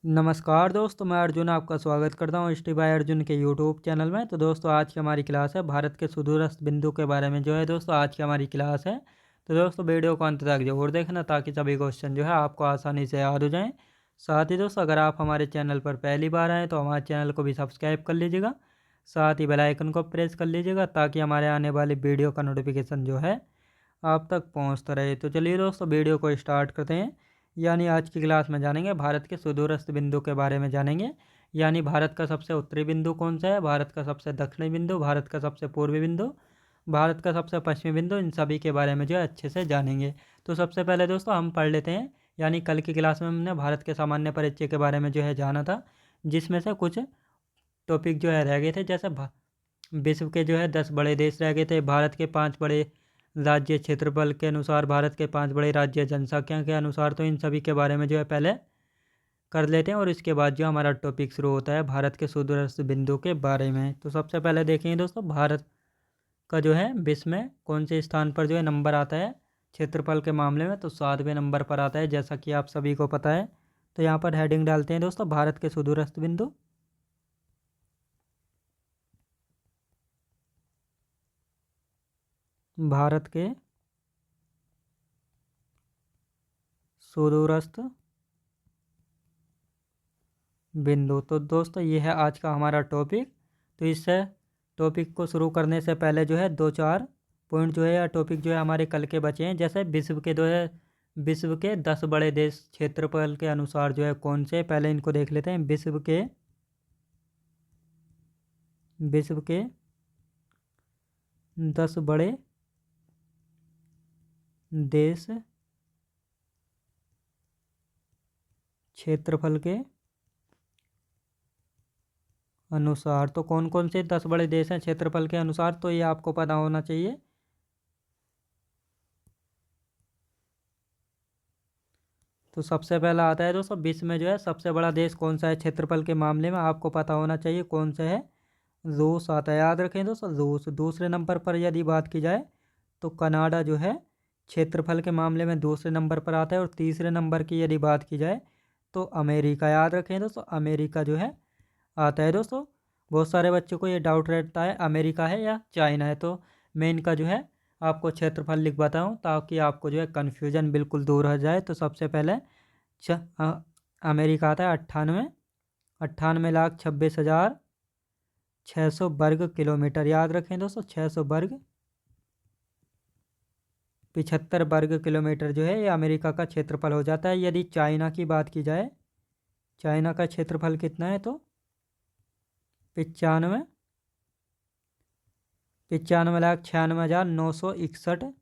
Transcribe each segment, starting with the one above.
नमस्कार दोस्तों, मैं अर्जुन आपका स्वागत करता हूँ हिस्ट्री बाय अर्जुन के यूट्यूब चैनल में। तो दोस्तों आज की हमारी क्लास है भारत के सुदूरस्थ बिंदु के बारे में। जो है दोस्तों आज की हमारी क्लास है, तो दोस्तों वीडियो को अंत तक जरूर देखना ताकि सभी क्वेश्चन जो है आपको आसानी से याद हो जाएं। साथ ही दोस्तों अगर आप हमारे चैनल पर पहली बार आएँ तो हमारे चैनल को भी सब्सक्राइब कर लीजिएगा। साथ ही बेल आइकन को प्रेस कर लीजिएगा ताकि हमारे आने वाली वीडियो का नोटिफिकेशन जो है आप तक पहुंचता रहे। तो चलिए दोस्तों वीडियो को स्टार्ट करते हैं। यानी आज की क्लास में जानेंगे भारत के सुदूरस्थ बिंदु के बारे में जानेंगे। यानी भारत का सबसे उत्तरी बिंदु कौन सा है, भारत का सबसे दक्षिणी बिंदु, भारत का सबसे पूर्वी बिंदु, भारत का सबसे पश्चिमी बिंदु, इन सभी के बारे में जो है अच्छे से जानेंगे। तो सबसे पहले दोस्तों हम पढ़ लेते हैं। यानी कल की क्लास में हमने भारत के सामान्य परिचय के बारे में जो है जाना था, जिसमें से कुछ टॉपिक जो है रह गए थे। जैसे विश्व के जो है 10 बड़े देश रह गए थे, भारत के 5 बड़े राज्य क्षेत्रफल के अनुसार, भारत के 5 बड़े राज्य जनसंख्या के अनुसार। तो इन सभी के बारे में जो है पहले कर लेते हैं और इसके बाद जो हमारा टॉपिक शुरू होता है भारत के सुदूरस्थ बिंदु के बारे में। तो सबसे पहले देखेंगे दोस्तों भारत का जो है विश्व में कौन से स्थान पर जो है नंबर आता है क्षेत्रफल के मामले में। तो 7वें नंबर पर आता है, जैसा कि आप सभी को पता है। तो यहाँ पर हेडिंग डालते हैं दोस्तों भारत के सुदूरस्थ बिंदु। भारत के सुदूरस्थ बिंदु। तो दोस्तों ये है आज का हमारा टॉपिक। तो इससे टॉपिक को शुरू करने से पहले जो है दो चार पॉइंट जो है या टॉपिक जो है हमारे कल के बचे हैं। जैसे विश्व के 10 बड़े देश क्षेत्रफल के अनुसार जो है कौन से, पहले इनको देख लेते हैं। विश्व के 10 बड़े देश क्षेत्रफल के अनुसार। तो कौन कौन से 10 बड़े देश हैं क्षेत्रफल के अनुसार, तो ये आपको पता होना चाहिए। तो सबसे पहला आता है दोस्तों विश्व में जो है सबसे बड़ा देश कौन सा है क्षेत्रफल के मामले में, आपको पता होना चाहिए कौन सा है। रूस आता है, याद रखें दोस्तों रूस। दूसरे नंबर पर यदि बात की जाए तो कनाडा जो है क्षेत्रफल के मामले में दूसरे नंबर पर आता है। और तीसरे नंबर की यदि बात की जाए तो अमेरिका, याद रखें दोस्तों अमेरिका जो है आता है। दोस्तों बहुत सारे बच्चों को ये डाउट रहता है अमेरिका है या चाइना है, तो मैं इनका जो है आपको क्षेत्रफल लिखवाता हूँ ताकि आपको जो है कन्फ्यूजन बिल्कुल दूर हो जाए। तो सबसे पहले अमेरिका आता है 98,96,26 वर्ग किलोमीटर। याद रखें दोस्तों 600 वर्ग 75 वर्ग किलोमीटर जो है ये अमेरिका का क्षेत्रफल हो जाता है। यदि चाइना की बात की जाए, चाइना का क्षेत्रफल कितना है, तो 95,96,961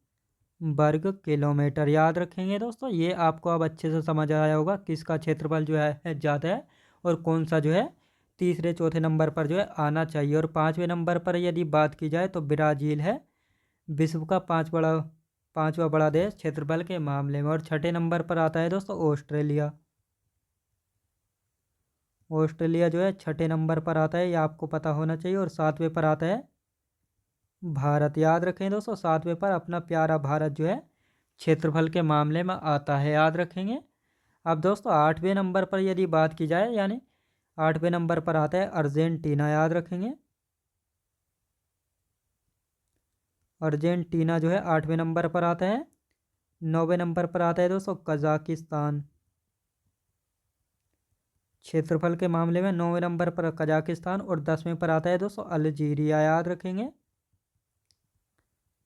वर्ग किलोमीटर। याद रखेंगे दोस्तों, ये आपको अब अच्छे से समझ आया होगा किसका क्षेत्रफल जो है ज़्यादा है और कौन सा जो है तीसरे चौथे नंबर पर जो है आना चाहिए। और 5वें नंबर पर यदि बात की जाए तो ब्राज़ील है विश्व का पाँचवा बड़ा देश क्षेत्रफल के मामले में। और छठे नंबर पर आता है दोस्तों ऑस्ट्रेलिया। ऑस्ट्रेलिया जो है छठे नंबर पर आता है, ये आपको पता होना चाहिए। और 7वें पर आता है भारत। याद रखें दोस्तों 7वें पर अपना प्यारा भारत जो है क्षेत्रफल के मामले में आता है, याद रखेंगे। अब दोस्तों 8वें नंबर पर यदि बात की जाए, यानी 8वें नंबर पर आता है अर्जेंटीना, याद रखेंगे। अर्जेंटीना जो है 8वें नंबर पर आता है। 9वें नंबर पर आता है दोस्तों कजाकिस्तान। क्षेत्रफल के मामले में 9वें नंबर पर कजाकिस्तान। और 10वें पर आता है दोस्तों अल्जीरिया, याद रखेंगे।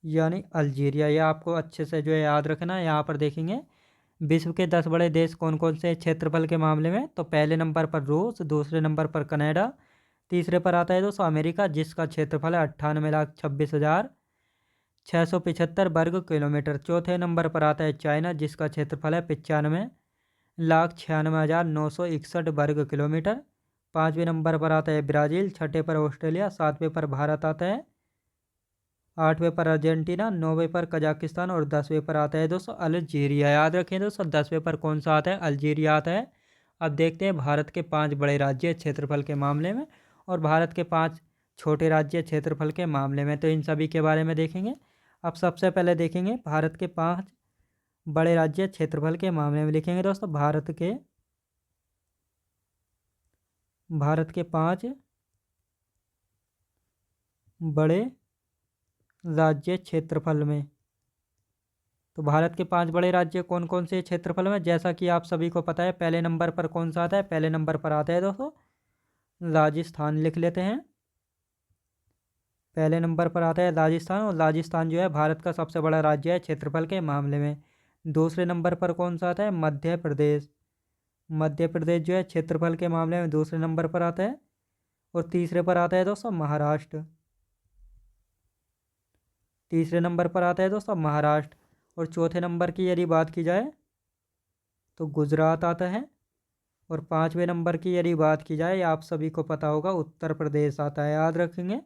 यानी अल्जीरिया, ये आपको अच्छे से जो है याद रखना है। यहाँ पर देखेंगे विश्व के 10 बड़े देश कौन कौन से क्षेत्रफल के मामले में। तो पहले नंबर पर रूस, दूसरे नंबर पर कनाडा, तीसरे पर आता है दोस्तों अमेरिका जिसका क्षेत्रफल है 98,26,675 वर्ग किलोमीटर। चौथे नंबर पर आता है चाइना जिसका क्षेत्रफल है 95,96,961 वर्ग किलोमीटर। 5वें नंबर पर आता है ब्राज़ील, छठे पर ऑस्ट्रेलिया, 7वें पर भारत आता है, 8वें पर अर्जेंटीना, 9वें पर कजाकिस्तान और 10वें पर आता है दोस्तों अल्जीरिया। याद रखें दोस्तों 10वें पर कौन सा आता है, अल्जीरिया आता है। अब देखते हैं भारत के 5 बड़े राज्य क्षेत्रफल के मामले में और भारत के 5 छोटे राज्य क्षेत्रफल के मामले में। तो इन सभी के बारे में देखेंगे। अब सबसे पहले देखेंगे भारत के 5 बड़े राज्य क्षेत्रफल के मामले में। लिखेंगे दोस्तों भारत के भारत के 5 बड़े राज्य क्षेत्रफल में। तो भारत के 5 बड़े राज्य कौन कौन से क्षेत्रफल में, जैसा कि आप सभी को पता है। पहले नंबर पर कौन सा आता है? पहले नंबर पर आता है दोस्तों राजस्थान। लिख लेते हैं, पहले नंबर पर आता है राजस्थान। और राजस्थान जो है भारत का सबसे बड़ा राज्य है क्षेत्रफल के मामले में। दूसरे नंबर पर कौन सा आता है? मध्य प्रदेश। मध्य प्रदेश जो है क्षेत्रफल के मामले में दूसरे नंबर पर आता है। और तीसरे पर आता है दोस्तों महाराष्ट्र। तीसरे नंबर पर आता है दोस्तों महाराष्ट्र। और चौथे नंबर की यदि बात की जाए तो गुजरात आता है। और पाँचवें नंबर की यदि बात की जाए, आप सभी को पता होगा, उत्तर प्रदेश आता है। याद रखेंगे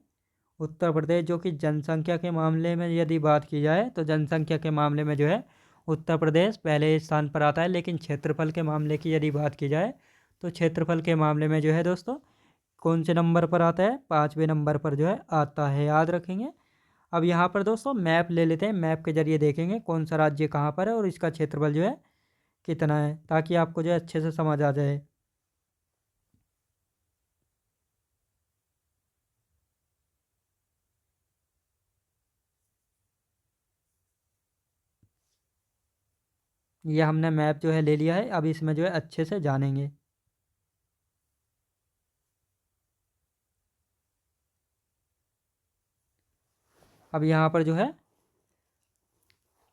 उत्तर प्रदेश, जो कि जनसंख्या के मामले में यदि बात की जाए तो जनसंख्या के मामले में जो है उत्तर प्रदेश पहले स्थान पर आता है। लेकिन क्षेत्रफल के मामले की यदि बात की जाए तो क्षेत्रफल के मामले में जो है दोस्तों कौन से नंबर पर आता है? 5वें नंबर पर जो है आता है। याद रखेंगे। अब यहाँ पर दोस्तों मैप ले लेते हैं, मैप के जरिए देखेंगे कौन सा राज्य कहाँ पर है और इसका क्षेत्रफल जो है कितना है, ताकि आपको जो है अच्छे से समझ आ जाए। ये हमने मैप जो है ले लिया है, अब इसमें जो है अच्छे से जानेंगे। अब यहाँ पर जो है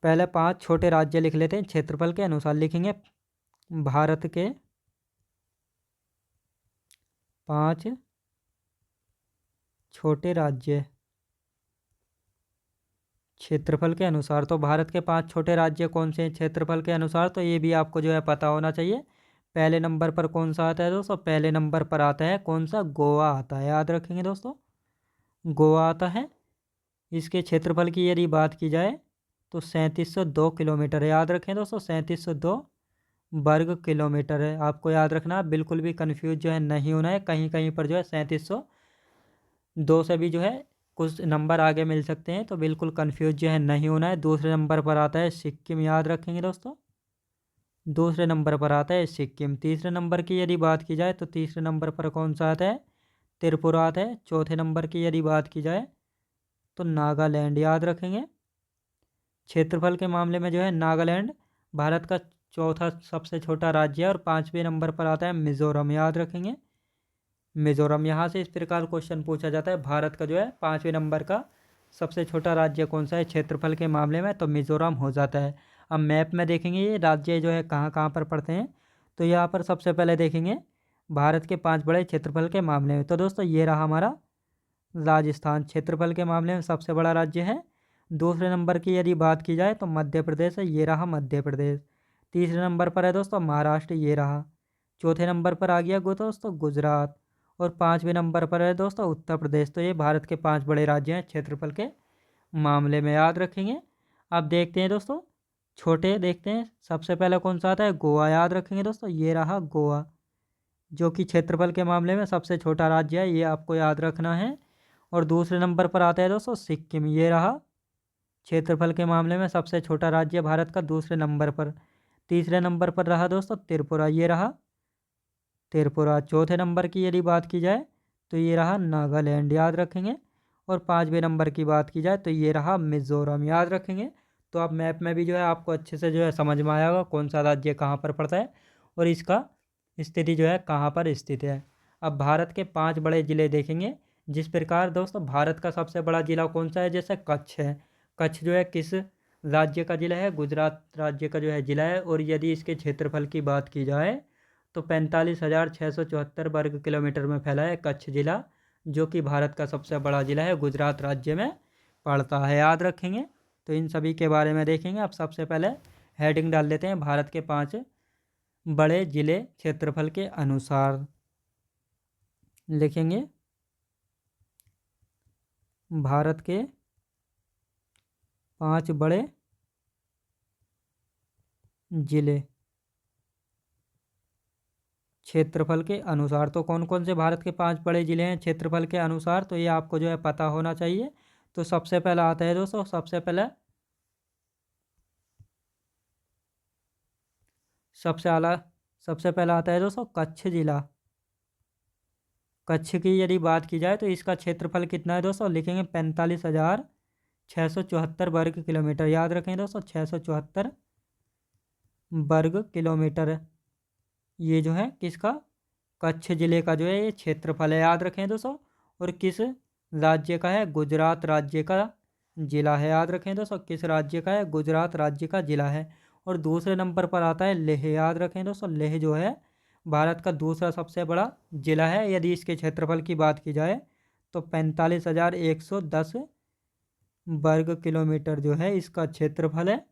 पहले 5 छोटे राज्य लिख लेते हैं, क्षेत्रफल के अनुसार लिखेंगे। भारत के 5 छोटे राज्य क्षेत्रफल के अनुसार। तो भारत के 5 छोटे राज्य कौन से हैं क्षेत्रफल के अनुसार? तो ये भी आपको जो है पता होना चाहिए। पहले नंबर पर कौन सा आता है दोस्तों? पहले नंबर पर आता है कौन सा? गोवा आता है। याद रखेंगे दोस्तों, गोवा आता है। इसके क्षेत्रफल की यदि बात की जाए तो 3702 किलोमीटर है। याद रखें दोस्तों 3702 वर्ग किलोमीटर है। आपको याद रखना, बिल्कुल भी कंफ्यूज जो है नहीं होना है। कहीं कहीं पर जो है 3702 से भी जो है कुछ नंबर आगे मिल सकते हैं, तो बिल्कुल कंफ्यूज जो है नहीं होना है। दूसरे नंबर पर आता है सिक्किम। याद रखेंगे दोस्तों, दूसरे नंबर पर आता है सिक्किम। तीसरे नंबर की यदि बात की जाए तो तीसरे नंबर पर कौन सा आता है? त्रिपुरा आता है। चौथे नंबर की यदि बात की जाए तो नागालैंड। याद रखेंगे क्षेत्रफल के मामले में जो है नागालैंड भारत का चौथा सबसे छोटा राज्य है। और 5वें नंबर पर आता है मिजोरम। याद रखेंगे मिजोरम। यहाँ से इस प्रकार क्वेश्चन पूछा जाता है, भारत का जो है 5वें नंबर का सबसे छोटा राज्य कौन सा है क्षेत्रफल के मामले में? तो मिजोरम हो जाता है। अब मैप में देखेंगे ये राज्य जो है कहाँ कहाँ पर पड़ते हैं। तो यहाँ पर सबसे पहले देखेंगे भारत के 5 बड़े क्षेत्रफल के मामले में। तो दोस्तों ये रहा हमारा राजस्थान, क्षेत्रफल के मामले में सबसे बड़ा राज्य है। दूसरे नंबर की यदि बात की जाए तो मध्य प्रदेश है। ये रहा मध्य प्रदेश। तीसरे नंबर पर है दोस्तों महाराष्ट्र। ये रहा। चौथे नंबर पर आ गया दोस्तों गुजरात। और 5वें नंबर पर है दोस्तों उत्तर प्रदेश। तो ये भारत के 5 बड़े राज्य हैं क्षेत्रफल के मामले में। याद रखेंगे। अब देखते हैं दोस्तों छोटे, देखते हैं सबसे पहले कौन सा आता है? गोवा। याद रखेंगे दोस्तों ये रहा गोवा, जो कि क्षेत्रफल के मामले में सबसे छोटा राज्य है। ये आपको याद रखना है। और दूसरे नंबर पर आता है दोस्तों सिक्किम। ये रहा क्षेत्रफल के मामले में सबसे छोटा राज्य भारत का, दूसरे नंबर पर। तीसरे नंबर पर रहा दोस्तों त्रिपुरा। ये रहा त्रिपुरा। चौथे नंबर की यदि बात की जाए तो ये रहा नागालैंड। याद रखेंगे। और 5वें नंबर की बात की जाए तो ये रहा मिजोरम। याद रखेंगे। तो आप मैप में भी जो है आपको अच्छे से जो है समझ में आया होगा कौन सा राज्य कहाँ पर पड़ता है और इसका स्थिति जो है कहाँ पर स्थित है। अब भारत के 5 बड़े ज़िले देखेंगे। जिस प्रकार दोस्तों भारत का सबसे बड़ा ज़िला कौन सा है? जैसे कच्छ है। कच्छ जो है किस राज्य का ज़िला है? गुजरात राज्य का जो है ज़िला है। और यदि इसके क्षेत्रफल की बात की जाए तो 45,674 वर्ग किलोमीटर में फैला है कच्छ ज़िला, जो कि भारत का सबसे बड़ा ज़िला है, गुजरात राज्य में पड़ता है। याद रखेंगे। तो इन सभी के बारे में देखेंगे। अब सबसे पहले हेडिंग डाल देते हैं भारत के 5 बड़े ज़िले क्षेत्रफल के अनुसार। लिखेंगे भारत के 5 बड़े ज़िले क्षेत्रफल के अनुसार। तो कौन कौन से भारत के 5 बड़े ज़िले हैं क्षेत्रफल के अनुसार? तो ये आपको जो है पता होना चाहिए। तो सबसे पहला आता है दोस्तों, सबसे पहला आता है दोस्तों कच्छ ज़िला। कच्छ की यदि बात की जाए तो इसका क्षेत्रफल कितना है दोस्तों, लिखेंगे 45,674 वर्ग किलोमीटर। याद रखें दोस्तों, 674 वर्ग किलोमीटर ये जो है किसका, कच्छ जिले का जो है ये क्षेत्रफल है। याद रखें दोस्तों। और किस राज्य का है, गुजरात राज्य का जिला है। याद रखें दोस्तों, किस राज्य का है, गुजरात राज्य का जिला है। और दूसरे नंबर पर आता है लेह। याद रखें दोस्तों, लेह जो है भारत का दूसरा सबसे बड़ा जिला है। यदि इसके क्षेत्रफल की बात की जाए तो 45,110 वर्ग किलोमीटर जो है इसका क्षेत्रफल है।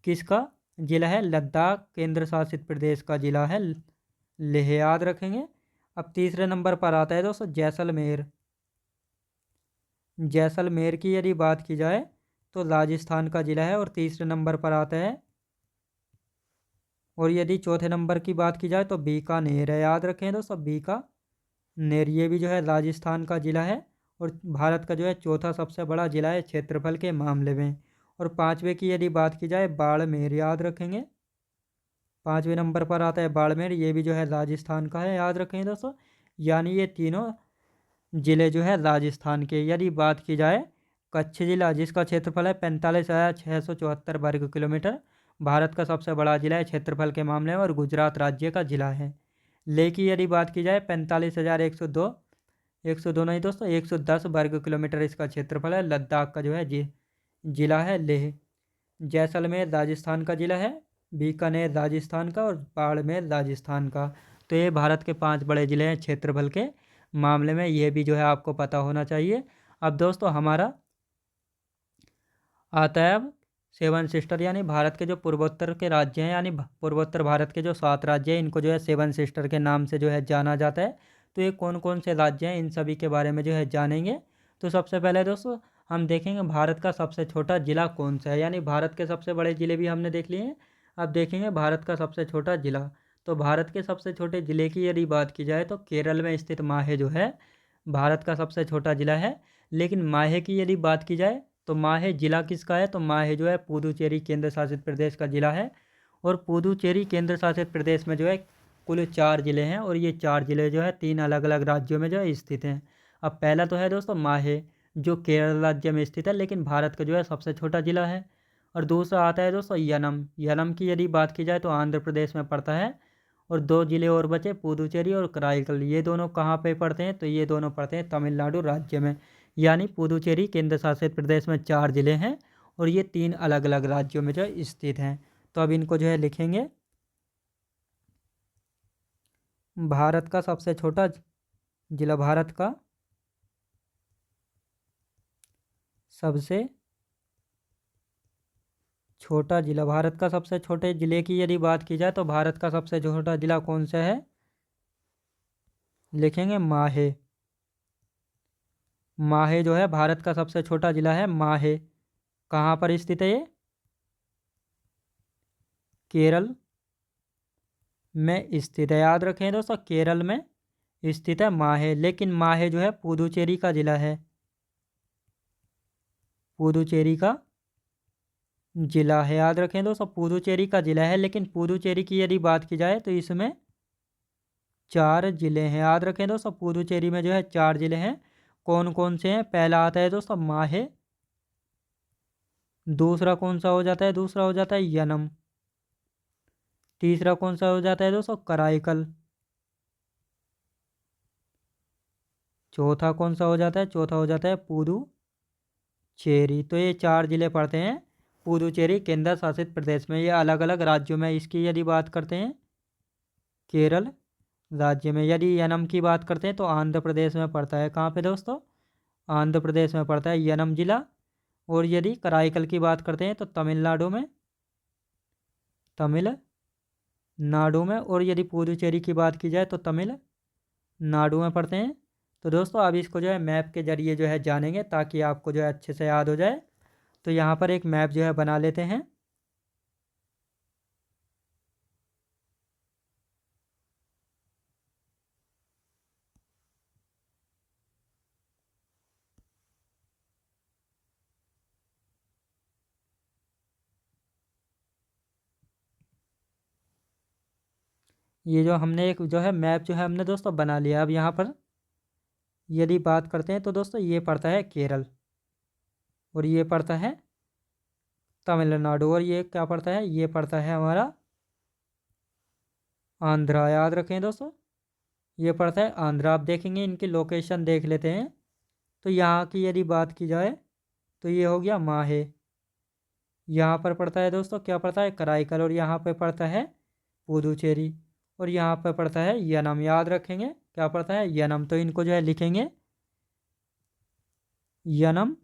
किसका जिला है, लद्दाख केंद्र शासित प्रदेश का जिला है लेह। याद रखेंगे। अब तीसरे नंबर पर आता है दोस्तों जैसलमेर। जैसलमेर की यदि बात की जाए तो राजस्थान का जिला है और तीसरे नंबर पर आता है। और यदि चौथे नंबर की बात की जाए तो बीकानेर है। याद रखें दोस्तों, बीकानेर ये भी जो है राजस्थान का जिला है और भारत का जो है चौथा सबसे बड़ा जिला है क्षेत्रफल के मामले में। और पाँचवें की यदि बात की जाए बाड़मेर। याद रखेंगे, पाँचवें नंबर पर आता है बाड़मेर, ये भी जो है राजस्थान का है। याद रखें दोस्तों, यानी ये तीनों ज़िले जो है राजस्थान के। यदि बात की जाए कच्छ जिला जिसका क्षेत्रफल है 45,674 वर्ग किलोमीटर, भारत का सबसे बड़ा जिला है क्षेत्रफल के मामले में और गुजरात राज्य का जिला है। लेह की यदि बात की जाए 45,102, 102 नहीं दोस्तों, 110 वर्ग किलोमीटर इसका क्षेत्रफल है। लद्दाख का जो है जिला है लेह। जैसलमेर राजस्थान का जिला है, बीकानेर राजस्थान का और बाड़मेर राजस्थान का। तो ये भारत के 5 बड़े ज़िले हैं क्षेत्रफल के मामले में, ये भी जो है आपको पता होना चाहिए। अब दोस्तों हमारा आता है अब सेवन सिस्टर, यानी भारत के जो पूर्वोत्तर के राज्य हैं, यानी पूर्वोत्तर भारत के जो 7 राज्य हैं इनको जो है सेवन सिस्टर के नाम से जो है जाना जाता है। तो ये कौन कौन से राज्य हैं इन सभी के बारे में जो है जानेंगे। तो सबसे पहले दोस्तों हम देखेंगे भारत का सबसे छोटा जिला कौन सा है, यानी भारत के सबसे बड़े ज़िले भी हमने देख लिए हैं। अब देखेंगे भारत का सबसे छोटा जिला। तो भारत के सबसे छोटे ज़िले की यदि बात की जाए तो केरल में स्थित माहे जो है भारत का सबसे छोटा ज़िला है। लेकिन माहे की यदि बात की जाए तो माहे ज़िला किसका है, तो माहे जो है पुदुचेरी केंद्र शासित प्रदेश का ज़िला है। और पुदुचेरी केंद्र शासित प्रदेश में जो है कुल 4 ज़िले हैं और ये 4 ज़िले जो है 3 अलग अलग राज्यों में जो है स्थित हैं। अब पहला तो है दोस्तों माहे, जो केरल राज्य में स्थित है लेकिन भारत का जो है सबसे छोटा ज़िला है। और दूसरा आता है दोस्तों यनम। यनम की यदि बात की जाए तो आंध्र प्रदेश में पड़ता है। और 2 ज़िले और बचे पुदुचेरी और कराईकल, ये दोनों कहाँ पे पड़ते हैं, तो ये दोनों पड़ते हैं तमिलनाडु राज्य में। यानी पुदुचेरी केंद्र शासित प्रदेश में 4 ज़िले हैं और ये 3 अलग अलग राज्यों में जो स्थित हैं। तो अब इनको जो है लिखेंगे। भारत का सबसे छोटा जिला, भारत का सबसे छोटा जिला, भारत का सबसे छोटे जिले की यदि बात की जाए तो भारत का सबसे छोटा जिला कौन सा है, लिखेंगे माहे। माहे जो है भारत का सबसे छोटा जिला है माहे। कहाँ पर स्थित है ये, केरल में स्थित है। याद रखें दोस्तों, केरल में स्थित है माहे। लेकिन माहे जो है पुदुचेरी का जिला है, पुदुचेरी का जिला है। याद रखें दोस्तों, पुदुचेरी का जिला है। लेकिन पुदुचेरी की यदि बात की जाए तो इसमें 4 जिले हैं। याद रखें दोस्तों, पुदुचेरी में जो है 4 जिले हैं। कौन कौन से हैं, पहला आता है दोस्तों माहे, दूसरा कौन सा हो जाता है, दूसरा हो जाता है यनम, तीसरा कौन सा हो जाता है दोस्तों कराईकल, चौथा कौन सा हो जाता है, चौथा हो जाता है पुदुचेरी। तो ये 4 जिले पड़ते हैं पुदुचेरी केंद्र शासित प्रदेश में। ये अलग अलग राज्यों में। इसकी यदि बात करते हैं केरल राज्य में, यदि यनम की बात करते हैं तो आंध्र प्रदेश में पड़ता है। कहाँ पे दोस्तों, आंध्र प्रदेश में पड़ता है यनम जिला। और यदि कराईकल की बात करते हैं तो तमिलनाडु में, तमिलनाडु में। और यदि पुदुचेरी की बात की जाए तो तमिलनाडु में पड़ते हैं। तो दोस्तों अब इसको जो है मैप के जरिए जो है जानेंगे ताकि आपको जो है अच्छे से याद हो जाए। तो यहाँ पर एक मैप जो है बना लेते हैं। ये जो हमने एक जो है मैप जो है हमने दोस्तों बना लिया। अब यहाँ पर यदि बात करते हैं तो दोस्तों ये पड़ता है केरल और ये पड़ता है तमिलनाडु और ये क्या पड़ता है, ये पड़ता है हमारा आंध्रा। याद रखें दोस्तों, ये पड़ता है आंध्रा। आप देखेंगे इनकी लोकेशन देख लेते हैं। तो यहाँ की यदि बात की जाए तो ये हो गया माहे। यहाँ पर पड़ता है दोस्तों, क्या पड़ता है, कराईकल। और यहाँ पे पड़ता है पुदुचेरी और यहाँ पे पड़ता है यनम। याद रखेंगे क्या पड़ता है, यनम। तो इनको जो है लिखेंगे यनम,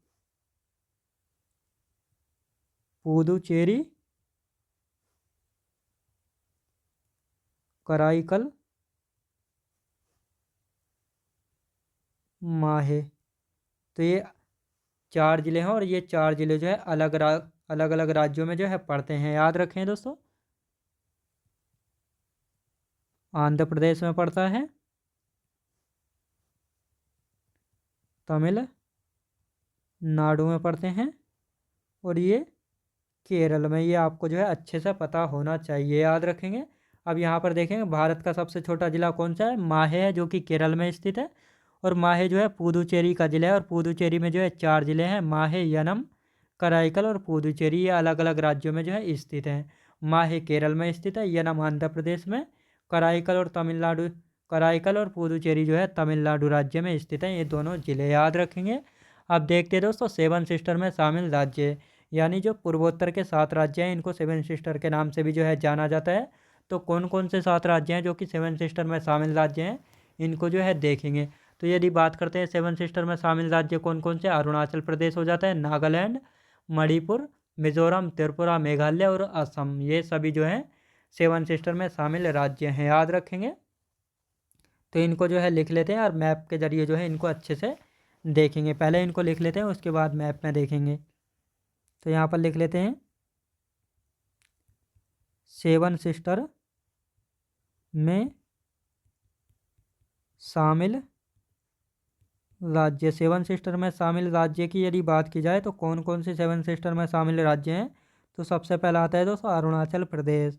पुदुचेरी, कराईकल, माहे। तो ये 4 ज़िले हैं और ये 4 ज़िले जो है अलग अलग राज्यों में जो है पड़ते हैं। याद रखें दोस्तों, आंध्र प्रदेश में पड़ता है, तमिलनाडु में पड़ते हैं और ये केरल में। ये आपको जो है अच्छे से पता होना चाहिए। याद रखेंगे। अब यहाँ पर देखेंगे भारत का सबसे छोटा ज़िला कौन सा है, माहे है, जो कि केरल में स्थित है। और माहे जो है पुदुचेरी का ज़िला है और पुदुचेरी में जो है 4 ज़िले हैं, माहे, यनम, कराईकल और पुदुचेरी। ये अलग अलग राज्यों में जो है स्थित हैं। माहे केरल में स्थित है, यनम आंध्र प्रदेश में, कराईकल और पुदुचेरी जो है तमिलनाडु राज्य में स्थित है। ये दोनों ज़िले याद रखेंगे। अब देखते हैं दोस्तों सेवन सिस्टर में शामिल राज्य, यानी जो पूर्वोत्तर के 7 राज्य हैं, इनको सेवन सिस्टर के नाम से भी जो है जाना जाता है। तो कौन कौन से 7 राज्य हैं जो कि सेवन सिस्टर में शामिल राज्य हैं, इनको जो है देखेंगे। तो यदि बात करते हैं सेवन सिस्टर में शामिल राज्य कौन कौन से, अरुणाचल प्रदेश हो जाता है, नागालैंड, मणिपुर, मिजोरम, त्रिपुरा, मेघालय और असम। ये सभी जो है सेवन सिस्टर में शामिल राज्य हैं। याद रखेंगे। तो इनको जो है लिख लेते हैं और मैप के जरिए जो है इनको अच्छे से देखेंगे। पहले इनको लिख लेते हैं, उसके बाद मैप में देखेंगे। तो यहाँ पर लिख लेते हैं सेवन सिस्टर में शामिल राज्य। सेवन सिस्टर में शामिल राज्य की यदि बात की जाए तो कौन कौन से सेवन सिस्टर में शामिल राज्य हैं, तो सबसे पहला आता है दोस्तों अरुणाचल प्रदेश।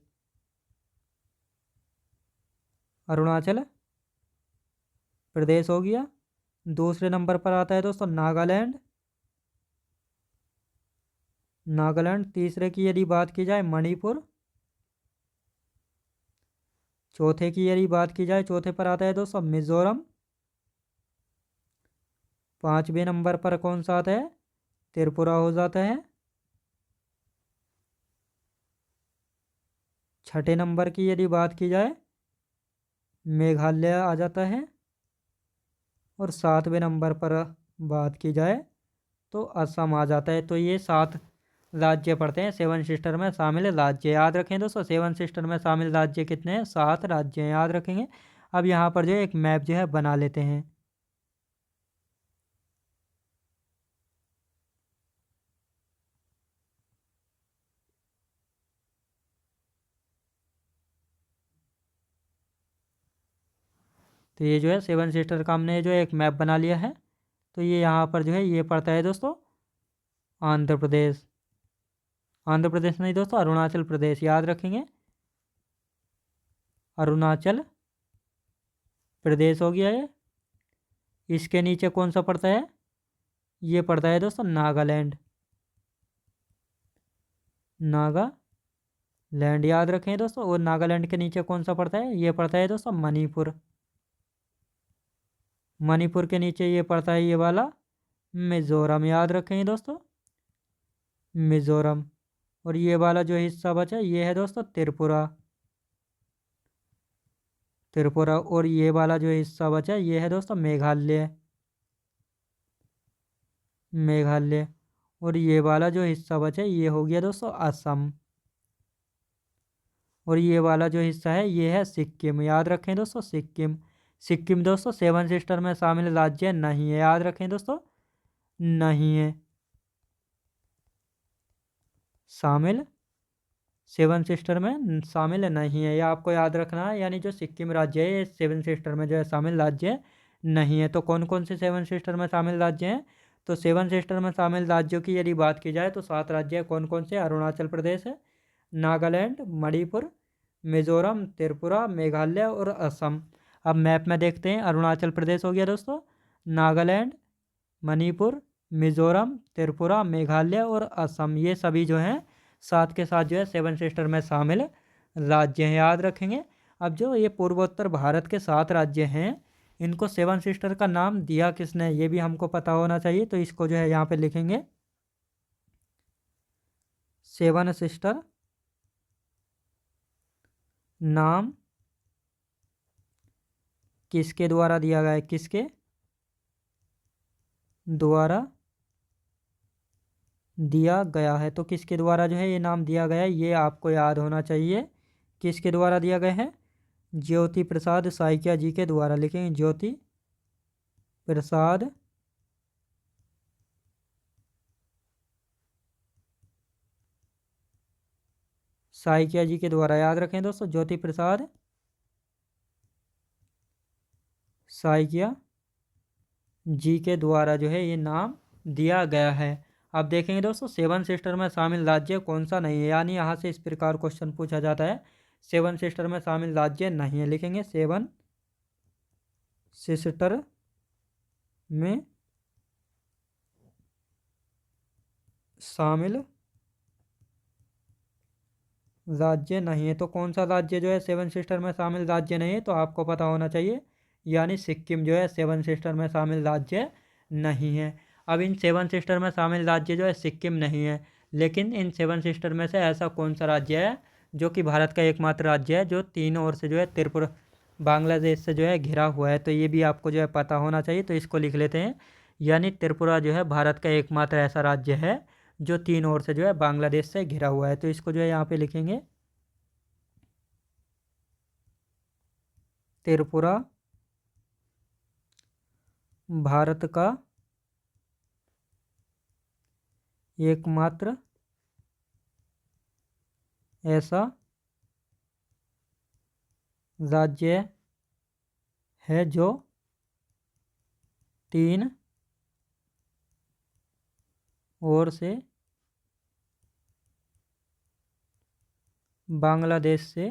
अरुणाचल प्रदेश हो गया। दूसरे नंबर पर आता है दोस्तों नागालैंड। नागालैंड। तीसरे की यदि बात की जाए मणिपुर। चौथे की यदि बात की जाए, चौथे पर आता है दोस्तों मिजोरम। 5वें नंबर पर कौन सा आता है, त्रिपुरा हो जाता है। 6ठे नंबर की यदि बात की जाए मेघालय आ जाता है। और 7वें नंबर पर बात की जाए तो असम आ जाता है। तो ये 7 राज्य पड़ते हैं सेवन सिस्टर में शामिल राज्य। याद रखें दोस्तों, सेवन सिस्टर में शामिल राज्य कितने हैं, 7 राज्य हैं। याद रखेंगे। अब यहाँ पर जो एक मैप जो है बना लेते हैं। तो ये जो है सेवन सिस्टर का हमने जो एक मैप बना लिया है। तो ये यहाँ पर जो है ये पड़ता है दोस्तों आंध्र प्रदेश। आंध्र प्रदेश नहीं दोस्तों, अरुणाचल प्रदेश। याद रखेंगे, अरुणाचल प्रदेश हो गया ये। इसके नीचे कौन सा पड़ता है, ये पड़ता है दोस्तों नागालैंड। नागालैंड याद रखें दोस्तों। और नागालैंड के नीचे कौन सा पड़ता है, ये पड़ता है दोस्तों मणिपुर। मणिपुर के नीचे ये पड़ता है ये वाला मिजोरम। याद रखेंगे दोस्तों, मिजोरम। और ये वाला जो हिस्सा बचा ये है दोस्तों त्रिपुरा। त्रिपुरा। और ये वाला जो हिस्सा बचा ये है दोस्तों मेघालय। मेघालय। और ये वाला जो हिस्सा बचा ये हो गया दोस्तों असम। और ये वाला जो हिस्सा है ये है सिक्किम। याद रखें दोस्तों, सिक्किम। सिक्किम दोस्तों सेवन सिस्टर में शामिल राज्य नहीं है। याद रखें दोस्तों, नहीं है शामिल, सेवन सिस्टर में शामिल नहीं है। यह आपको याद रखना है। यानी जो सिक्किम राज्य है ये सेवन सिस्टर में जो है शामिल राज्य नहीं है। तो कौन कौन से सेवन सिस्टर में शामिल राज्य हैं, तो सेवन सिस्टर में शामिल राज्यों की यदि बात की जाए तो 7 राज्य कौन कौन से, अरुणाचल प्रदेश है, नागालैंड, मणिपुर, मिजोरम, त्रिपुरा, मेघालय और असम। अब मैप में देखते हैं, अरुणाचल प्रदेश हो गया दोस्तों, नागालैंड, मणिपुर, मिजोरम, त्रिपुरा, मेघालय और असम, ये सभी जो हैं साथ के साथ जो है सेवन सिस्टर में शामिल राज्य हैं, याद रखेंगे। अब जो ये पूर्वोत्तर भारत के 7 राज्य हैं, इनको सेवन सिस्टर का नाम दिया किसने, ये भी हमको पता होना चाहिए। तो इसको जो है यहाँ पे लिखेंगे, सेवन सिस्टर नाम किसके द्वारा दिया गया है, किसके द्वारा दिया गया है। तो किसके द्वारा जो है ये नाम दिया गया है, ये आपको याद होना चाहिए। किसके द्वारा दिया गया है, ज्योति प्रसाद साइकिया जी के द्वारा। लिखेंगे ज्योति प्रसाद साइकिया जी के द्वारा, याद रखें दोस्तों, ज्योति प्रसाद साइकिया जी के द्वारा जो है ये नाम दिया गया है। अब देखेंगे दोस्तों, सेवन सिस्टर में शामिल राज्य कौन सा नहीं है, यानी यहाँ से इस प्रकार क्वेश्चन पूछा जाता है, सेवन सिस्टर में शामिल राज्य नहीं है। लिखेंगे सेवन सिस्टर में शामिल राज्य नहीं है। तो कौन सा राज्य जो है सेवन सिस्टर में शामिल राज्य नहीं है, तो आपको पता होना चाहिए, यानी सिक्किम जो है सेवन सिस्टर में शामिल राज्य नहीं है। अब इन सेवन सिस्टर में शामिल राज्य जो है सिक्किम नहीं है, लेकिन इन सेवन सिस्टर में से ऐसा कौन सा राज्य है जो कि भारत का एकमात्र राज्य है जो तीनों ओर से जो है त्रिपुरा बांग्लादेश से जो है घिरा हुआ है। तो ये भी आपको जो है पता होना चाहिए। तो इसको लिख लेते हैं, यानी त्रिपुरा जो है भारत का एकमात्र ऐसा राज्य है जो तीन ओर से जो है बांग्लादेश से घिरा हुआ है। तो इसको जो है यहाँ पे लिखेंगे, त्रिपुरा भारत का एकमात्र ऐसा राज्य है जो तीन ओर से बांग्लादेश से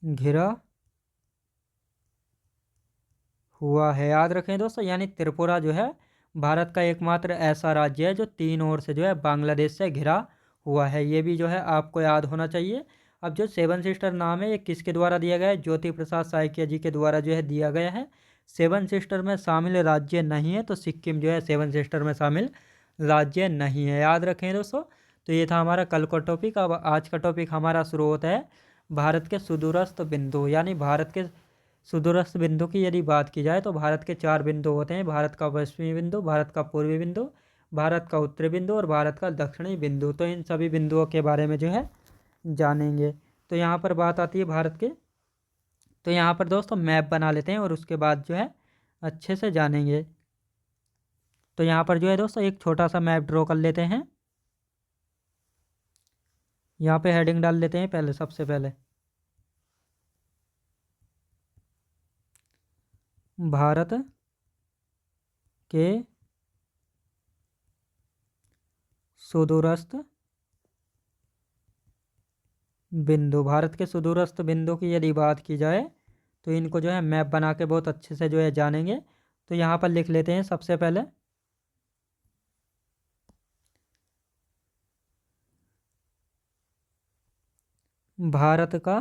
घिरा हुआ है। याद रखें दोस्तों, यानी त्रिपुरा जो है भारत का एकमात्र ऐसा राज्य है जो तीन ओर से जो है बांग्लादेश से घिरा हुआ है। ये भी जो है आपको याद होना चाहिए। अब जो सेवन सिस्टर नाम है ये किसके द्वारा दिया गया है, ज्योति प्रसाद साइकिया जी के द्वारा जो है दिया गया है। सेवन सिस्टर में शामिल राज्य नहीं है, तो सिक्किम जो है सेवन सिस्टर में शामिल राज्य नहीं है, याद रखें दोस्तों। तो ये था हमारा कल का टॉपिक। अब आज का टॉपिक हमारा शुरू होता है भारत के सुदूरस्थ बिंदु, यानी भारत के सुदूरस्थ बिंदु की यदि बात की जाए तो भारत के 4 बिंदु होते हैं, भारत का पश्चिमी बिंदु, भारत का पूर्वी बिंदु, भारत का उत्तरी बिंदु और भारत का दक्षिणी बिंदु। तो इन सभी बिंदुओं के बारे में जो है जानेंगे। तो यहाँ पर बात आती है भारत के, तो यहाँ पर दोस्तों मैप बना लेते हैं और उसके बाद जो है अच्छे से जानेंगे। तो यहाँ पर जो है दोस्तों एक छोटा सा मैप ड्रॉ कर लेते हैं। यहाँ पे हेडिंग डाल लेते हैं पहले, सबसे पहले भारत के सुदूरस्थ बिंदु। भारत के सुदूरस्थ बिंदु की यदि बात की जाए तो इनको जो है मैप बना के बहुत अच्छे से जो है जानेंगे। तो यहाँ पर लिख लेते हैं सबसे पहले भारत का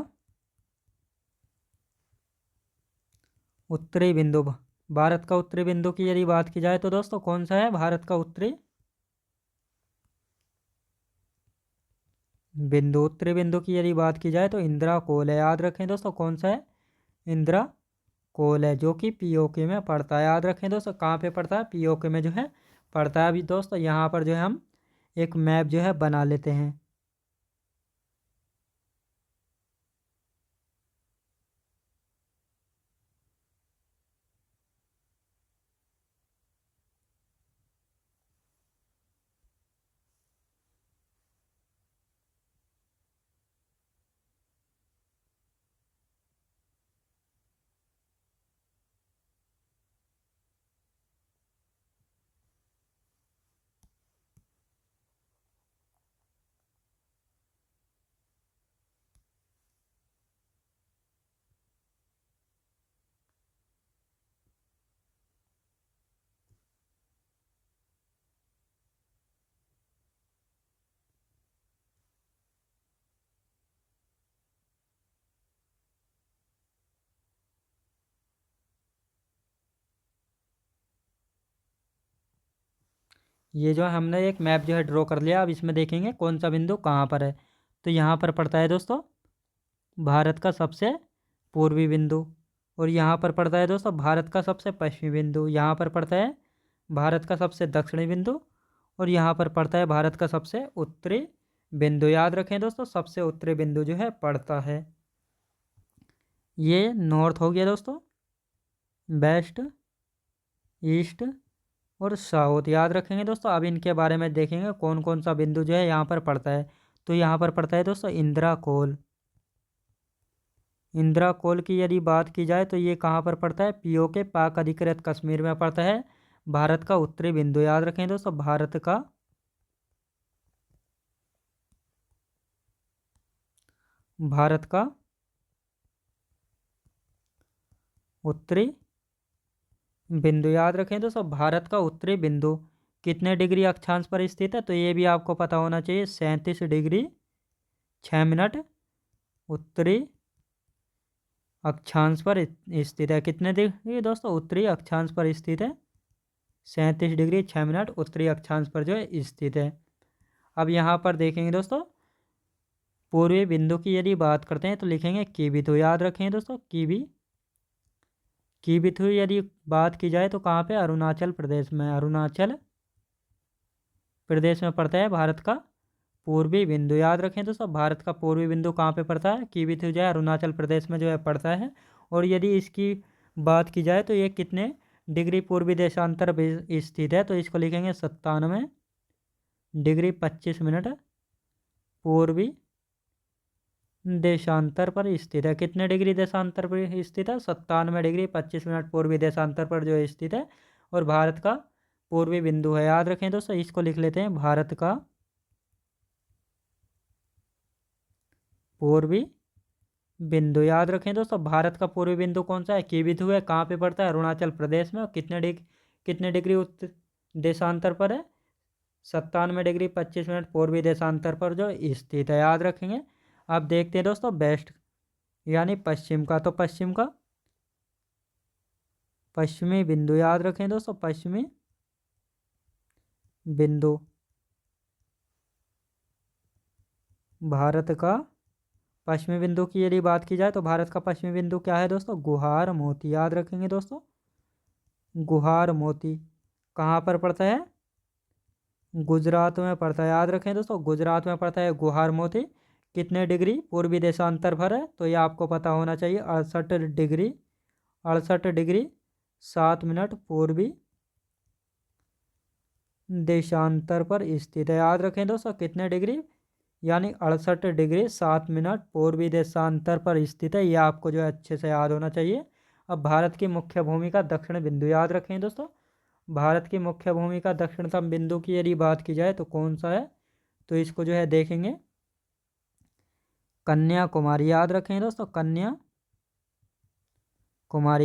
उत्तरी बिंदु। भारत का उत्तरी बिंदु की यदि बात की जाए तो दोस्तों कौन सा है भारत का उत्तरी बिंदु। उत्तरी बिंदु की यदि बात की जाए तो इंदिरा कोल है, याद रखें दोस्तों, कौन सा है, इंदिरा कोल है, जो कि पीओके में पड़ता है। याद रखें दोस्तों, कहाँ पे पड़ता है, पीओके में जो है पड़ता है। अभी दोस्तों यहाँ पर जो है हम एक मैप जो है बना लेते हैं। ये जो है हमने एक मैप जो है ड्रॉ कर लिया। अब इसमें देखेंगे कौन सा बिंदु कहाँ पर है। तो यहाँ पर पड़ता है दोस्तों भारत का सबसे पूर्वी बिंदु, और यहाँ पर पड़ता है दोस्तों भारत का सबसे पश्चिमी बिंदु, यहाँ पर पड़ता है भारत का सबसे दक्षिणी बिंदु, और यहाँ पर पड़ता है भारत का सबसे उत्तरी बिंदु। याद रखें दोस्तों, सबसे उत्तरी बिंदु जो है पड़ता है। ये नॉर्थ हो गया दोस्तों, वेस्ट, ईस्ट और साउथ। याद रखेंगे दोस्तों। अब इनके बारे में देखेंगे कौन कौन सा बिंदु जो है यहाँ पर पड़ता है। तो यहाँ पर पड़ता है दोस्तों इंदिरा कोल। इंदिरा कोल की यदि बात की जाए तो ये कहाँ पर पड़ता है, पीओके पाक अधिकृत कश्मीर में पड़ता है। भारत का उत्तरी बिंदु। याद रखें दोस्तों, भारत का उत्तरी बिंदु। याद रखें दोस्तों, भारत का उत्तरी बिंदु कितने डिग्री अक्षांश पर स्थित है, तो ये भी आपको पता होना चाहिए। 37 डिग्री 6 मिनट उत्तरी अक्षांश पर स्थित है। कितने डिग्री दोस्तों, उत्तरी अक्षांश पर स्थित है। 37 डिग्री 6 मिनट उत्तरी अक्षांश पर जो है स्थित है। अब यहाँ पर देखेंगे दोस्तों, पूर्वी बिंदु की यदि बात करते हैं तो लिखेंगे कीबिथु। याद रखें दोस्तों, कीबिथु यदि बात की जाए तो कहाँ पे, अरुणाचल प्रदेश में। अरुणाचल प्रदेश में पड़ता है भारत का पूर्वी बिंदु। याद रखें दोस्तों, भारत का पूर्वी बिंदु कहाँ पे पड़ता है, कीबिथु जो है अरुणाचल प्रदेश में जो है पड़ता है। और यदि इसकी बात की जाए तो ये कितने डिग्री पूर्वी देशांतर पे स्थित है, तो इसको लिखेंगे 97 डिग्री 25 मिनट पूर्वी देशांतर पर स्थित है। कितने डिग्री देशांतर पर स्थित है, 97 डिग्री 25 मिनट पूर्वी देशांतर पर जो स्थित है, और भारत का पूर्वी बिंदु है। याद रखें दोस्तों, इसको लिख लेते हैं भारत का पूर्वी बिंदु। याद रखें दोस्तों, भारत का पूर्वी बिंदु कौन सा है, कीबिथु है। कहाँ पे पड़ता है, अरुणाचल प्रदेश में। और कितने डिग्री उत्तर देशांतर पर है, 97 डिग्री 25 मिनट पूर्वी देशांतर पर जो स्थित है। याद रखेंगे। अब देखते हैं दोस्तों वेस्ट यानी पश्चिम का। तो पश्चिमी बिंदु। याद रखें दोस्तों, पश्चिमी बिंदु भारत का पश्चिमी बिंदु की यदि बात की जाए तो भारत का पश्चिमी बिंदु क्या है दोस्तों, गुहार मोती। याद रखेंगे दोस्तों, गुहार मोती कहाँ पर पड़ता है, गुजरात में पड़ता है। याद रखें दोस्तों, गुजरात में पड़ता है गुहार मोती। कितने डिग्री पूर्वी देशांतर पर है, तो ये आपको पता होना चाहिए, 68 डिग्री 7 मिनट पूर्वी देशांतर पर स्थित है। याद रखें दोस्तों, कितने डिग्री, यानी 68 डिग्री 7 मिनट पूर्वी देशांतर पर स्थित है। यह आपको जो है अच्छे से याद होना चाहिए। अब भारत की मुख्य भूमि का दक्षिण बिंदु। याद रखें दोस्तों, भारत की मुख्य भूमि का दक्षिणतम बिंदु की यदि बात की जाए तो कौन सा है, तो इसको जो है देखेंगे कन्याकुमारी। याद रखें दोस्तों,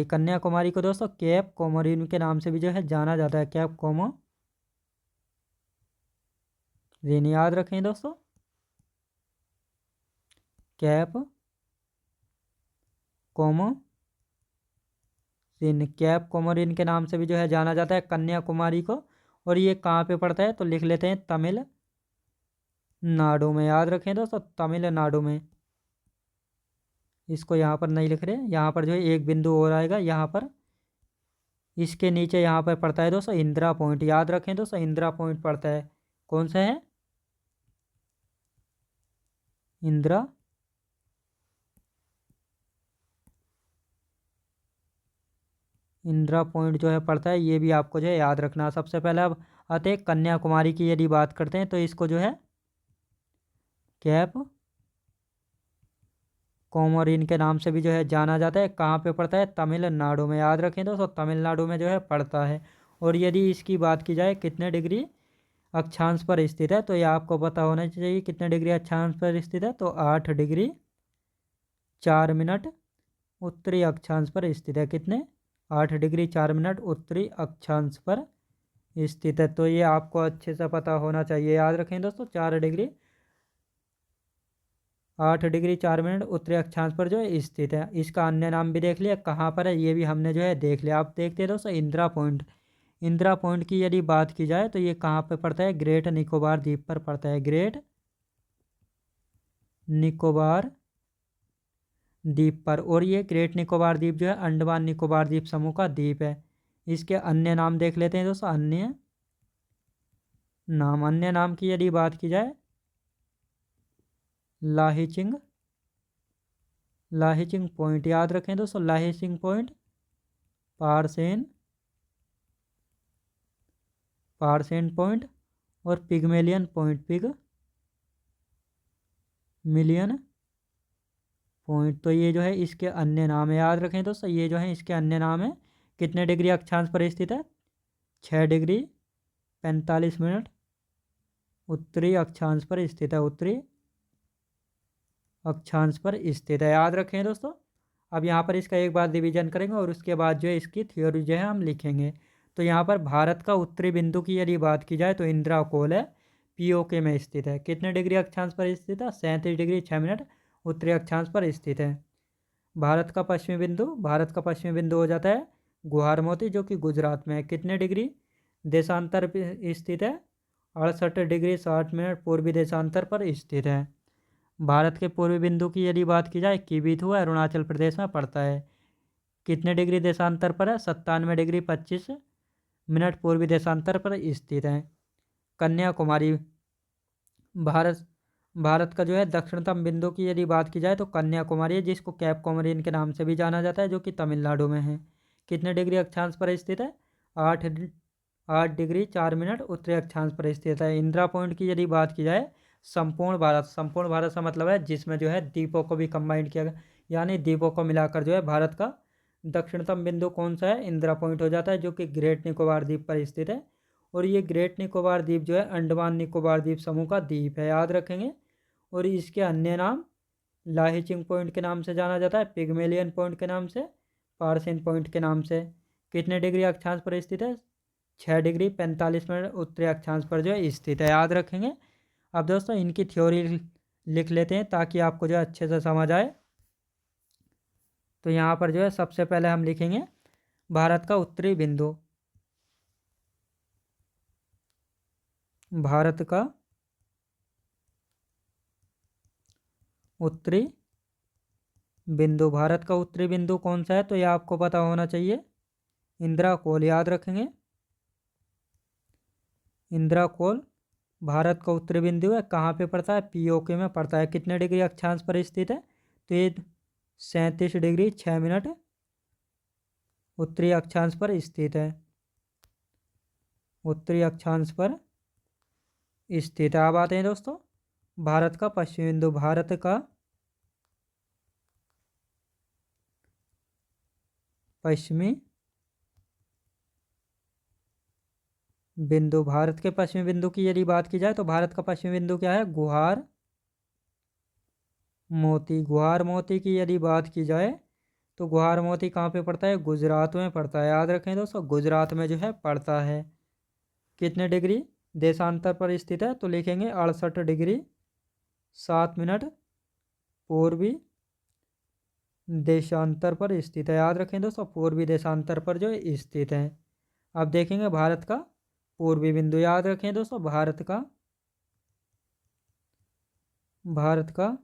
कन्याकुमारी को दोस्तों कैप कोमोरिन के नाम से भी जो है जाना जाता है। Cap Comorin. याद रखें दोस्तों, कैप कोमोरिन के नाम से भी जो है जाना जाता है कन्याकुमारी को। और ये कहाँ पे पड़ता है, तो लिख लेते हैं तमिलनाडु में। याद रखें दोस्तों, तमिलनाडु में। इसको यहाँ पर नहीं लिख रहे, यहाँ पर जो है एक बिंदु और आएगा यहाँ पर, इसके नीचे यहाँ पर पड़ता है दोस्तों इंदिरा पॉइंट। याद रखें दोस्तों, इंदिरा पॉइंट पड़ता है। कौन सा है, इंदिरा पॉइंट जो है पड़ता है। ये भी आपको जो है याद रखना। सबसे पहले अब आते हैं कन्याकुमारी की यदि बात करते हैं, तो इसको जो है कैप कोमोरिन के नाम से भी जो है जाना जाता है। कहाँ पे पड़ता है, तमिलनाडु में। याद रखें दोस्तों, तमिलनाडु में जो है पड़ता है। और यदि इसकी बात की जाए कितने डिग्री अक्षांश पर स्थित है, तो ये आपको पता होना चाहिए कितने डिग्री अक्षांश पर स्थित है, तो 8 डिग्री 4 मिनट उत्तरी अक्षांश पर स्थित है। कितने, 8 डिग्री 4 मिनट उत्तरी अक्षांश पर स्थित है। तो ये आपको अच्छे से पता होना चाहिए। याद रखें दोस्तों, 8 डिग्री 4 मिनट उत्तरी अक्षांश पर जो है स्थित है। इसका अन्य नाम भी देख लिया, कहाँ पर है ये भी हमने जो है देख लिया। आप देखते हैं दोस्तों इंदिरा पॉइंट। इंदिरा पॉइंट की यदि बात की जाए तो ये कहाँ पे पड़ता है, ग्रेट निकोबार द्वीप पर पड़ता है, ग्रेट निकोबार द्वीप पर। और ये ग्रेट निकोबार द्वीप जो है अंडमान निकोबार द्वीप समूह का द्वीप है। इसके अन्य नाम देख लेते हैं दोस्तों, अन्य नाम की यदि बात की जाए, लाहिचिंग लाहिचिंग पॉइंट याद रखें दोस्तों, लाहिचिंग पॉइंट, पारसेन पॉइंट और पिगमेलियन पॉइंट, मिलियन पॉइंट। तो ये जो है इसके अन्य नाम है, याद रखें दोस्तों, ये जो है इसके अन्य नाम है। कितने डिग्री अक्षांश पर स्थित है, 6 डिग्री 45 मिनट उत्तरी अक्षांश पर स्थित है, उत्तरी अक्षांश पर स्थित है, याद रखें दोस्तों। अब यहाँ पर इसका एक बार रिवीजन करेंगे और उसके बाद जो है इसकी थ्योरी जो है हम लिखेंगे। तो यहाँ पर भारत का उत्तरी बिंदु की यदि बात की जाए तो इंदिरा कोल है, पीओके में स्थित है। कितने डिग्री अक्षांश पर स्थित है, 37 डिग्री 6 मिनट उत्तरी अक्षांश पर स्थित है। भारत का पश्चिमी बिंदु हो जाता है गुहार मोती, जो कि गुजरात में है। कितने डिग्री देशांतर पे स्थित है, 68 डिग्री 60 मिनट पूर्वी देशांतर पर स्थित है। भारत के पूर्वी बिंदु की यदि बात की जाए, कीबीथु अरुणाचल प्रदेश में पड़ता है। कितने डिग्री देशांतर पर है, 97 डिग्री 25 मिनट पूर्वी देशांतर पर स्थित है। कन्याकुमारी भारत भारत का जो है दक्षिणतम बिंदु की यदि बात की जाए तो कन्याकुमारी है, जिसको कैप कोमरिन के नाम से भी जाना जाता है, जो कि तमिलनाडु में है। कितने डिग्री अक्षांश पर स्थित है, 8 डिग्री 4 मिनट उत्तरी अक्षांश पर स्थित है। इंदिरा पॉइंट की यदि बात की जाए, संपूर्ण भारत का मतलब है जिसमें जो है द्वीपों को भी कंबाइंड किया गया, यानी द्वीपों को मिलाकर जो है भारत का दक्षिणतम बिंदु कौन सा है, इंदिरा पॉइंट हो जाता है, जो कि ग्रेट निकोबार द्वीप पर स्थित है। और ये ग्रेट निकोबार द्वीप जो है अंडमान निकोबार द्वीप समूह का द्वीप है, याद रखेंगे। और इसके अन्य नाम लाहिचिंग पॉइंट के नाम से जाना जाता है, पिगमेलियन पॉइंट के नाम से, पारसिन पॉइंट के नाम से। कितने डिग्री अक्षांश पर स्थित है, 6 डिग्री 45 मिनट उत्तरी अक्षांश पर जो है स्थित है, याद रखेंगे। अब दोस्तों इनकी थ्योरी लिख लेते हैं ताकि आपको जो है अच्छे से समझ आए। तो यहाँ पर जो है सबसे पहले हम लिखेंगे भारत का उत्तरी बिंदु, भारत का उत्तरी बिंदु। भारत का उत्तरी बिंदु कौन सा है, तो यह आपको पता होना चाहिए, इंदिरा कोल, याद रखेंगे। इंदिरा कोल भारत का उत्तरी बिंदु है, कहाँ पे पड़ता है, पीओके में पड़ता है। कितने डिग्री अक्षांश पर स्थित है, तो ये 37 डिग्री 6 मिनट उत्तरी अक्षांश पर स्थित है, उत्तरी अक्षांश पर स्थित है। अब आते हैं दोस्तों भारत का पश्चिमी बिंदु, भारत का पश्चिमी बिंदु। भारत के पश्चिमी बिंदु की यदि बात की जाए तो भारत का पश्चिमी बिंदु क्या है, गुहार मोती। गुहार मोती की यदि बात की जाए तो गुहार मोती कहाँ पे पड़ता है, गुजरात में पड़ता है, याद रखें दोस्तों, गुजरात में जो है पड़ता है। कितने डिग्री देशांतर पर स्थित है, तो लिखेंगे 68 डिग्री 7 मिनट पूर्वी देशांतर पर स्थित है, याद रखें दोस्तों, पूर्वी देशांतर पर जो है स्थित है। अब देखेंगे भारत का पूर्वी बिंदु, याद रखें दोस्तों, भारत का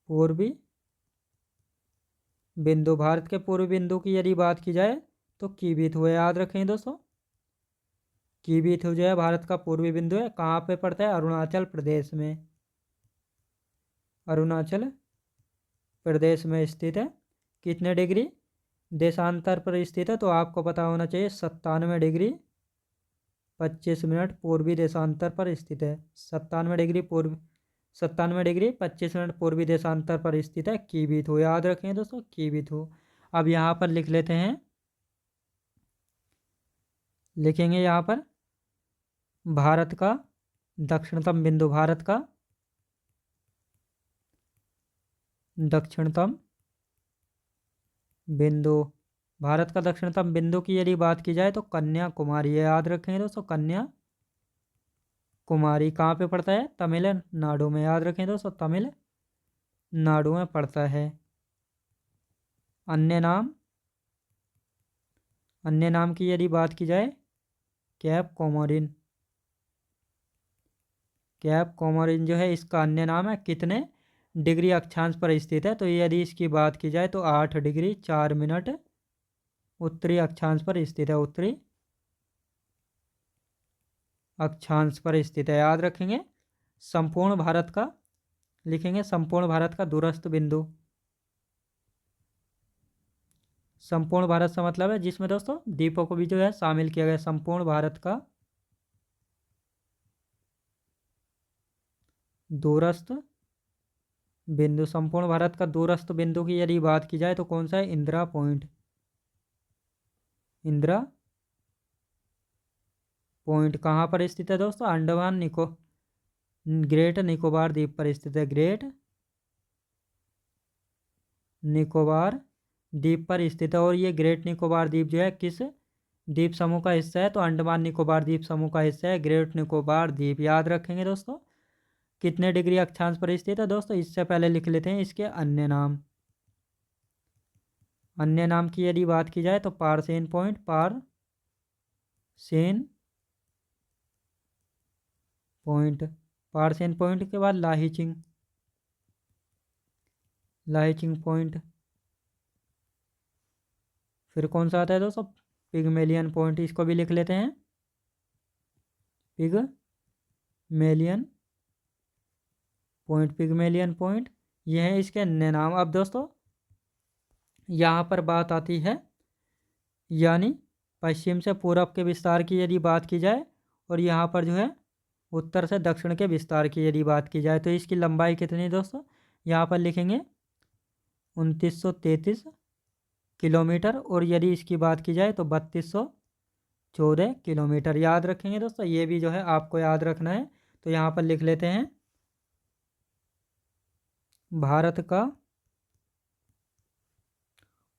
पूर्वी बिंदु। भारत के पूर्वी बिंदु की यदि बात की जाए तो कीबीथु है, याद रखें दोस्तों, कीबीथु जो है भारत का पूर्वी बिंदु है, कहाँ पे पड़ता है, अरुणाचल प्रदेश में, अरुणाचल प्रदेश में स्थित है। कितने डिग्री देशांतर पर स्थित है, तो आपको पता होना चाहिए 97 डिग्री 25 मिनट पूर्वी देशांतर पर स्थित है, 97 डिग्री 25 मिनट पूर्वी देशांतर पर स्थित है कीबीथु, याद रखें दोस्तों, कीबीथु। अब यहाँ पर लिख लेते हैं, लिखेंगे यहाँ पर भारत का दक्षिणतम बिंदु, भारत का दक्षिणतम बिंदु। भारत का दक्षिणतम बिंदु की यदि बात की जाए तो कन्याकुमारी है, याद रखें दोस्तों, कन्याकुमारी कहाँ पे पड़ता है, तमिलनाडु में, याद रखें दोस्तों, तमिलनाडु में पड़ता है। अन्य अन्य नाम की यदि बात की जाए, कैप कोमोरिन। कैप कोमोरिन जो है इसका अन्य नाम है। कितने डिग्री अक्षांश पर स्थित है? तो यदि इसकी बात की जाए तो 8 डिग्री 4 मिनट उत्तरी अक्षांश पर स्थित है। उत्तरी अक्षांश पर स्थित है, याद रखेंगे। संपूर्ण भारत का लिखेंगे, संपूर्ण भारत का दूरस्थ बिंदु। संपूर्ण भारत से मतलब है जिसमें दोस्तों द्वीपों को भी जो है शामिल किया गया। संपूर्ण भारत का दूरस्थ बिंदु। संपूर्ण भारत का दूरस्थ बिंदु की यदि बात की जाए तो कौन सा है? इंदिरा पॉइंट। इंदिरा पॉइंट कहाँ पर स्थित है दोस्तों? अंडमान ग्रेट निकोबार द्वीप पर स्थित है। ग्रेट निकोबार द्वीप पर स्थित है। और ये ग्रेट निकोबार द्वीप जो है किस द्वीप समूह का हिस्सा है? तो अंडमान निकोबार द्वीप समूह का हिस्सा है ग्रेट निकोबार द्वीप, याद रखेंगे दोस्तों। कितने डिग्री अक्षांश पर स्थित है दोस्तों? इससे पहले लिख लेते हैं इसके अन्य नाम। अन्य नाम की यदि बात की जाए तो percent point. Percent point. Percent point के बाद लाहिचिंग। लाहिचिंग पॉइंट। फिर कौन सा आता है दोस्तों? पिगमेलियन पॉइंट, इसको भी लिख लेते हैं। Pygmalion point. पिगमेलियन पॉइंट ये है इसके अन्य नाम। अब दोस्तों यहाँ पर बात आती है यानी पश्चिम से पूरब के विस्तार की यदि बात की जाए और यहाँ पर जो है उत्तर से दक्षिण के विस्तार की यदि बात की जाए तो इसकी लंबाई कितनी दोस्तों? यहाँ पर लिखेंगे 2933 किलोमीटर। और यदि इसकी बात की जाए तो 3214 किलोमीटर, याद रखेंगे दोस्तों। ये भी जो है आपको याद रखना है। तो यहाँ पर लिख लेते हैं भारत का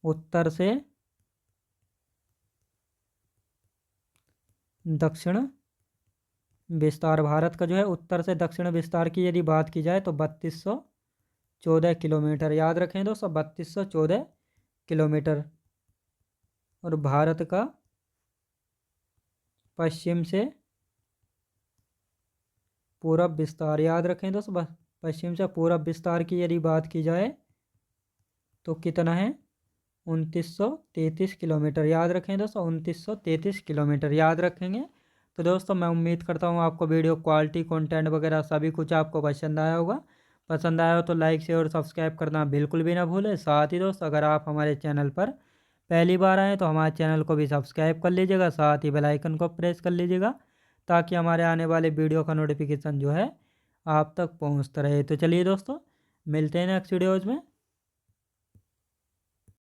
उत्तर से दक्षिण विस्तार। भारत का जो है उत्तर से दक्षिण विस्तार की यदि बात की जाए तो 3214 किलोमीटर, याद रखें दोस्तों। 3214 किलोमीटर। और भारत का पश्चिम से पूरब विस्तार, याद रखें दोस्तों। पश्चिम से पूरब विस्तार की यदि बात की जाए तो कितना है? 2933 किलोमीटर, याद रखें दोस्तों। 2933 किलोमीटर, याद रखेंगे। तो दोस्तों मैं उम्मीद करता हूँ आपको वीडियो क्वालिटी कंटेंट वगैरह सभी कुछ आपको पसंद आया होगा। पसंद आया हो तो लाइक शेयर और सब्सक्राइब करना बिल्कुल भी ना भूलें। साथ ही दोस्तों अगर आप हमारे चैनल पर पहली बार आएँ तो हमारे चैनल को भी सब्सक्राइब कर लीजिएगा। साथ ही बेल आइकन को प्रेस कर लीजिएगा ताकि हमारे आने वाले वीडियो का नोटिफिकेशन जो है आप तक पहुँचता रहे। तो चलिए दोस्तों मिलते हैं नेक्स्ट वीडियोज़ में।